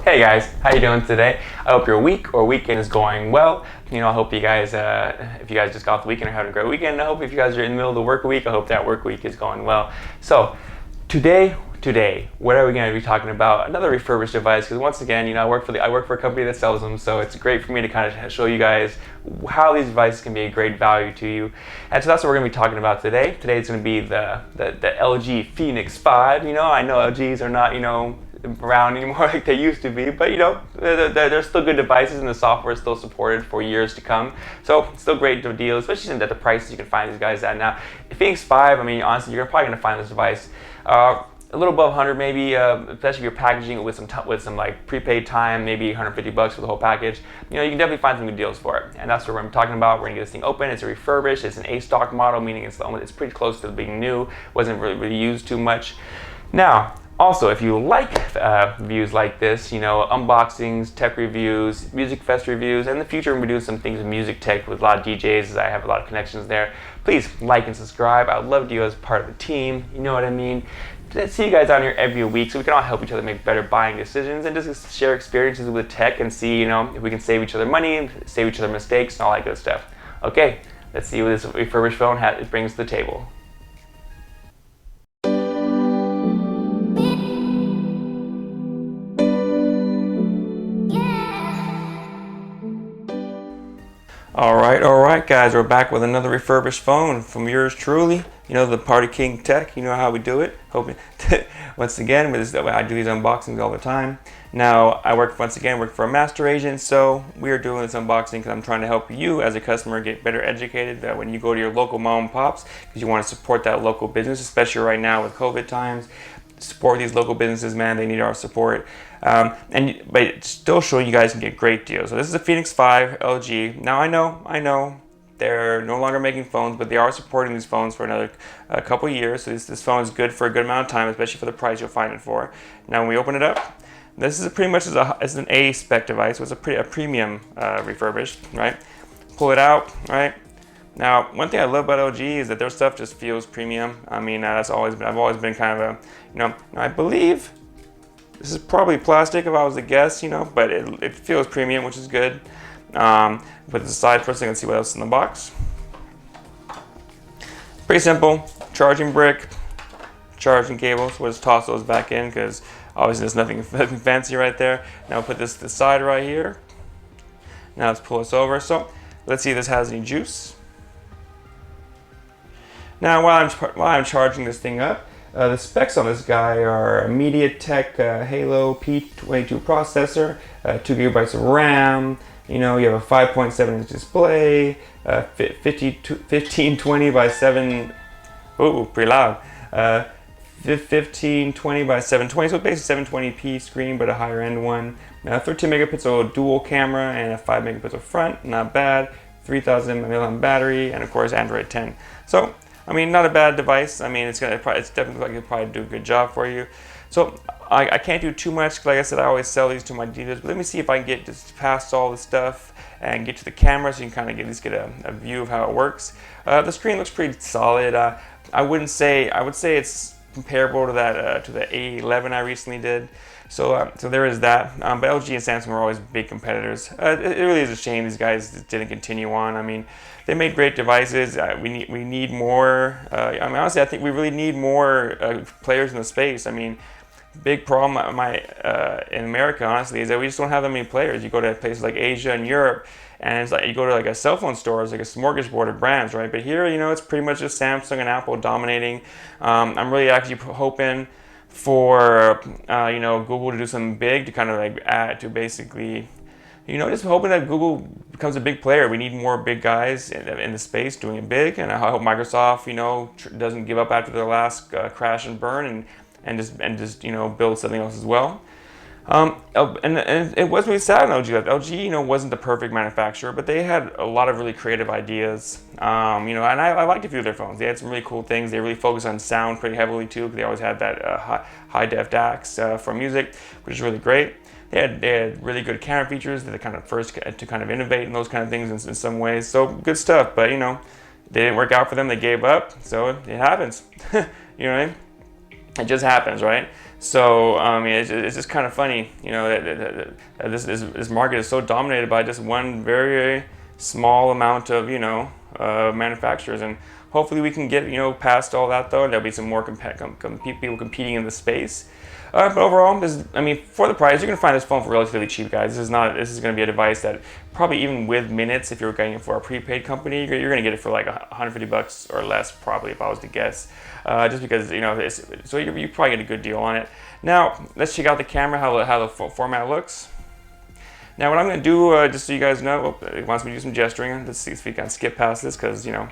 Hey guys, how you doing today? I hope your week or weekend is going well. I hope you guys, if you guys just got off the weekend, are having a great weekend. I hope if you guys are in the middle of the work week, I hope that work week is going well. So, today, what are we going to be talking about? Another refurbished device, because once again, I work for a company that sells them, so it's great for me to kind of show you guys how these devices can be a great value to you. And so that's what we're going to be talking about today. Today it's going to be the LG Phoenix 5. I know LGs are not, around anymore like they used to be, but they're still good devices and the software is still supported for years to come. So still great deals, especially at the prices you can find these guys at now. The Phoenix 5, honestly, you're probably going to find this device a little above 100 maybe, especially if you're packaging it with some like prepaid time, maybe 150 bucks for the whole package. You can definitely find some good deals for it. And that's what we're talking about. We're gonna get this thing open. It's a refurbished. It's an A stock model, meaning it's pretty close to being new. Wasn't really used too much. Now, also, if you like reviews like this, unboxings, tech reviews, music fest reviews, in the future we're going to do some things with music tech with a lot of DJs, as I have a lot of connections there. Please like and subscribe. I'd love you as part of the team. You know what I mean? See you guys out here every week so we can all help each other make better buying decisions and just share experiences with tech and see, if we can save each other money, save each other mistakes, and all that good stuff. Okay, let's see what this refurbished phone brings to the table. All right, guys, we're back with another refurbished phone from yours truly. The Party King Tech. You know how we do it. Once again, I do these unboxings all the time. Now, I work for a master agent, so we are doing this unboxing because I'm trying to help you as a customer get better educated. That when you go to your local mom and pops, because you want to support that local business, especially right now with COVID times. Support these local businesses, man. They need our support. But still showing you guys can get great deals. So this is a Phoenix 5 LG. Now I know they're no longer making phones, but they are supporting these phones for another couple years. So this phone is good for a good amount of time, especially for the price you'll find it for. Now when we open it up, this is pretty much it's an A spec device. So it's a premium refurbished, right? Pull it out, right? Now, one thing I love about LG is that their stuff just feels premium. I've always been kind of I believe this is probably plastic if I was to guess, but it feels premium, which is good. Put this aside for a second and see what else is in the box. Pretty simple, charging brick, charging cable, so we'll just toss those back in because obviously there's nothing fancy right there. Now put this to the side right here. Now let's pull this over. So let's see if this has any juice. Now, while I'm charging this thing up, the specs on this guy are a MediaTek Halo P22 processor, 2 gigabytes of RAM. You have a 5.7-inch display, 1520 by 7. Ooh, pretty loud. 1520 by 720, so basically 720p screen, but a higher end one. 13 megapixel dual camera and a 5 megapixel front, not bad. 3000 mAh battery, and of course Android 10. So. Not a bad device. It's definitely like it'll probably do a good job for you. So I can't do too much. Like I said, I always sell these to my dealers. But let me see if I can get just past all this stuff and get to the camera so you can kind of at least get a view of how it works. The screen looks pretty solid. I would say it's comparable to the A11 I recently did. So there is that. But LG and Samsung are always big competitors. It really is a shame these guys didn't continue on. They made great devices. We need more. Honestly, I think we really need more players in the space. Big problem in America, honestly, is that we just don't have that many players. You go to places like Asia and Europe, and it's like you go to like a cell phone store, it's like a smorgasbord of brands, right? But here, it's pretty much just Samsung and Apple dominating. I'm really actually hoping for Google to do something big to kind of like add to basically. Just hoping that Google becomes a big player. We need more big guys in the space doing it big, and I hope Microsoft, doesn't give up after their last crash and burn, and just build something else as well. And it was really sad on LG. LG, wasn't the perfect manufacturer, but they had a lot of really creative ideas. And I liked a few of their phones. They had some really cool things. They really focused on sound pretty heavily too, because they always had that high def DAX for music, which is really great. They had really good camera features. They're the kind of first to kind of innovate in those kind of things in some ways. So good stuff, but they didn't work out for them. They gave up. So it happens. It just happens, right? So I mean, it's just kind of funny, you know, that this market is so dominated by just one very small amount of, you know, manufacturers. And hopefully we can get, you know, past all that, though. There'll be some more people competing in the space. But overall, I mean, for the price, you're gonna find this phone for relatively cheap, guys. This is gonna be a device that probably, even with minutes, if you're getting it for a prepaid company, you're gonna get it for like $150 or less, probably, if I was to guess. Just because, you know, so you probably get a good deal on it. Now, let's check out the camera, how the format looks. Now, what I'm gonna do, just so you guys know, it wants me to do some gesturing. Let's see if we can skip past this, because, you know,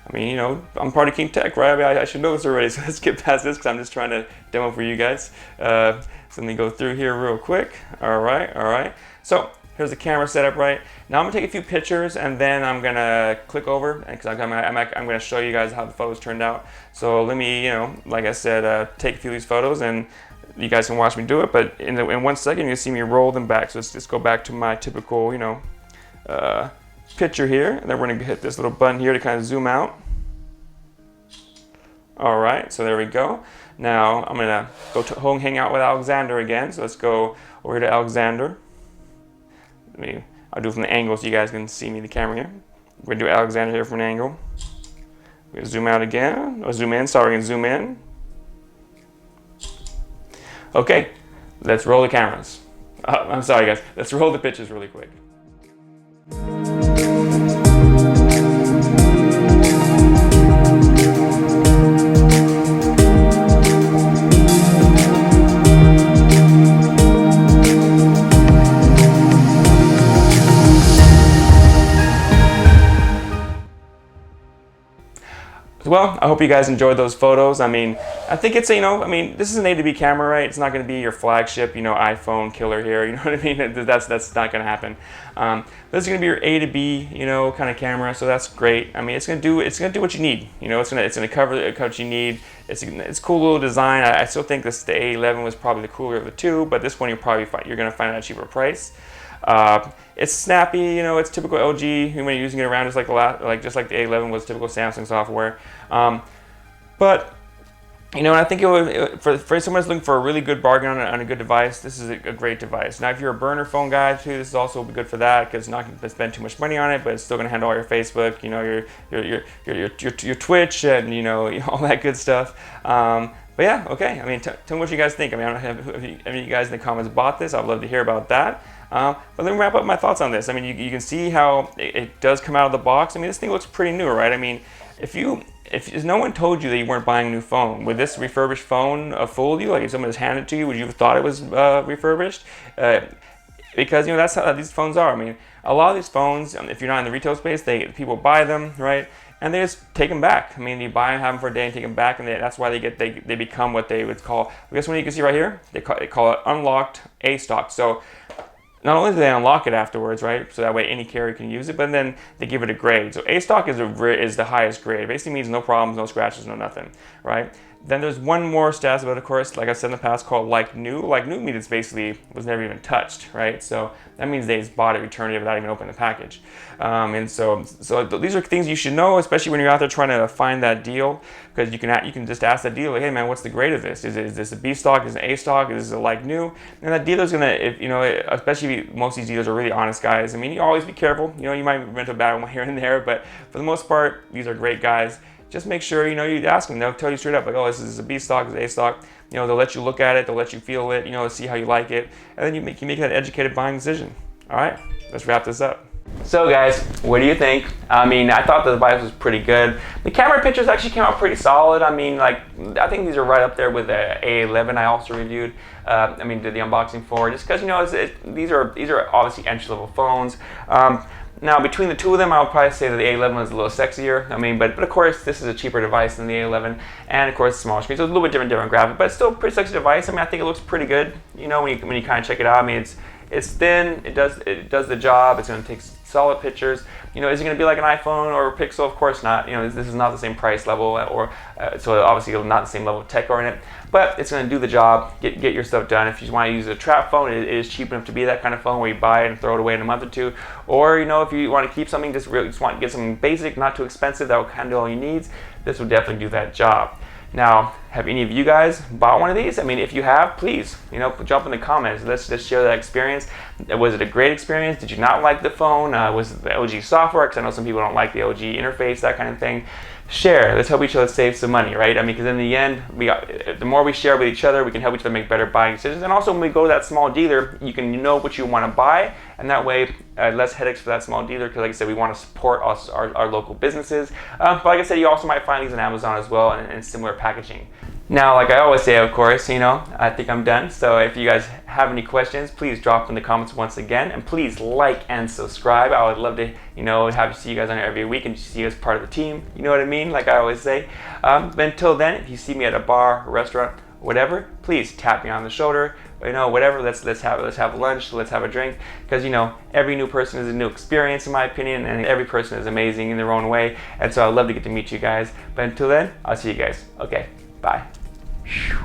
I mean, you know, I'm part of King Tech, right? I mean, I should know this already, so let's skip past this because I'm just trying to demo for you guys. So let me go through here real quick. All right. So here's the camera setup, right? Now I'm gonna take a few pictures and then I'm gonna click over, because I'm gonna show you guys how the photos turned out. So let me, you know, like I said, take a few of these photos and you guys can watch me do it. But in 1 second, you'll see me roll them back. So let's just go back to my typical, you know, picture here, and then we're gonna hit this little button here to kind of zoom out. All right, so there we go. Now I'm gonna go to home, hang out with Alexander again. So let's go over to Alexander. I'll do it from the angle so you guys can see me in the camera here. We're gonna do Alexander here from an angle. We're gonna zoom out again, or zoom in, sorry, we're gonna zoom in. Okay, let's roll the cameras. I'm sorry guys, let's roll the pictures really quick. Well, I hope you guys enjoyed those photos. I mean, I think it's, you know, I mean, this is an A to B camera, right? It's not going to be your flagship, you know, iPhone killer here. You know what I mean? That's not going to happen. This is going to be your A to B, you know, kind of camera. So that's great. I mean, it's going to do what you need. You know, it's going to cover what you need. It's a cool little design. I still think the A11 was probably the cooler of the two, but this one you're going to find at a cheaper price. It's snappy, you know, it's typical LG when you're using it around, just like the A11 was typical Samsung software. But you know, I think for someone who's looking for a really good bargain on a good device, this is a great device. Now, if you're a burner phone guy too, this is also good for that, because it's not going to spend too much money on it, but it's still going to handle all your Facebook, you know, your Twitch, and you know, all that good stuff. But yeah, okay. I mean, tell me what you guys think. I mean, I don't have any of you guys in the comments bought this. I'd love to hear about that. But let me wrap up my thoughts on this. I mean, you can see how it does come out of the box. I mean, this thing looks pretty new, right? I mean, if no one told you that you weren't buying a new phone, would this refurbished phone fool you? Like, if someone just handed it to you, would you have thought it was refurbished? Because, you know, that's how these phones are. I mean, a lot of these phones, if you're not in the retail space, people buy them, right? And they just take them back. I mean, you buy them, have them for a day, and take them back, and that's why they become what they would call. I guess what you can see right here, they call it unlocked A stock. So not only do they unlock it afterwards, right? So that way any carrier can use it, but then they give it a grade. So A stock is the highest grade. It basically means no problems, no scratches, no nothing, right? Then there's one more status about it, of course, like I said in the past, called like new. Like new means it's basically was never even touched, right? So that means they just bought it, returned it without even opening the package. And so these are things you should know, especially when you're out there trying to find that deal, because you can just ask that dealer, hey man, what's the grade of this? Is this a B stock? Is it an A stock? Is this a like new? And that dealer's gonna, if you know, especially if most of these dealers are really honest guys. I mean, you always be careful. You know, you might run into a bad one here and there, but for the most part, these are great guys. Just make sure, you know, you ask them. They'll tell you straight up, like, oh, this is a B stock, this is A stock. You know, they'll let you look at it, they'll let you feel it, you know, see how you like it, and then you make that educated buying decision. All right, let's wrap this up. So guys, what do you think? I mean, I thought the device was pretty good. The camera pictures actually came out pretty solid. I mean, like, I think these are right up there with the A11 I also reviewed. I mean, did the unboxing for, just because, you know, these are obviously entry-level phones. Now, between the two of them, I would probably say that the A11 was a little sexier. I mean, but of course, this is a cheaper device than the A11, and of course, smaller screen, so it's a little bit different demographic, but it's still a pretty sexy device. I mean, I think it looks pretty good. You know, when you kind of check it out, I mean, it's thin. It does the job. It's going to take solid pictures. You know, is it going to be like an iPhone or a Pixel? Of course not. You know, this is not the same price level, or so obviously not the same level of tech or in it. But it's going to do the job. Get your stuff done. If you want to use a trap phone, it is cheap enough to be that kind of phone where you buy it and throw it away in a month or two. Or, you know, if you want to keep something, just want to get something basic, not too expensive, that will handle all your needs, this will definitely do that job. Now, have any of you guys bought one of these? I mean, if you have, please, jump in the comments. Let's just share that experience. Was it a great experience? Did you not like the phone? Was it the LG software? Because I know some people don't like the LG interface, that kind of thing. Share. Let's help each other save some money, right? I mean, because in the end, the more we share with each other, we can help each other make better buying decisions. And also, when we go to that small dealer, you can know what you want to buy, and that way, less headaches for that small dealer. Because, like I said, we want to support our local businesses. But like I said, you also might find these on Amazon as well, and similar packaging. Now, like I always say, of course, I think I'm done. So if you guys have any questions, please drop in the comments once again, and please like and subscribe. I would love to, have see you guys on here every week and see you as part of the team. You know what I mean? Like I always say. But until then, if you see me at a bar, a restaurant, whatever, please tap me on the shoulder. Whatever. Let's have lunch. Let's have a drink. Because every new person is a new experience, in my opinion, and every person is amazing in their own way. And so I'd love to get to meet you guys. But until then, I'll see you guys. Okay. Bye. Whew.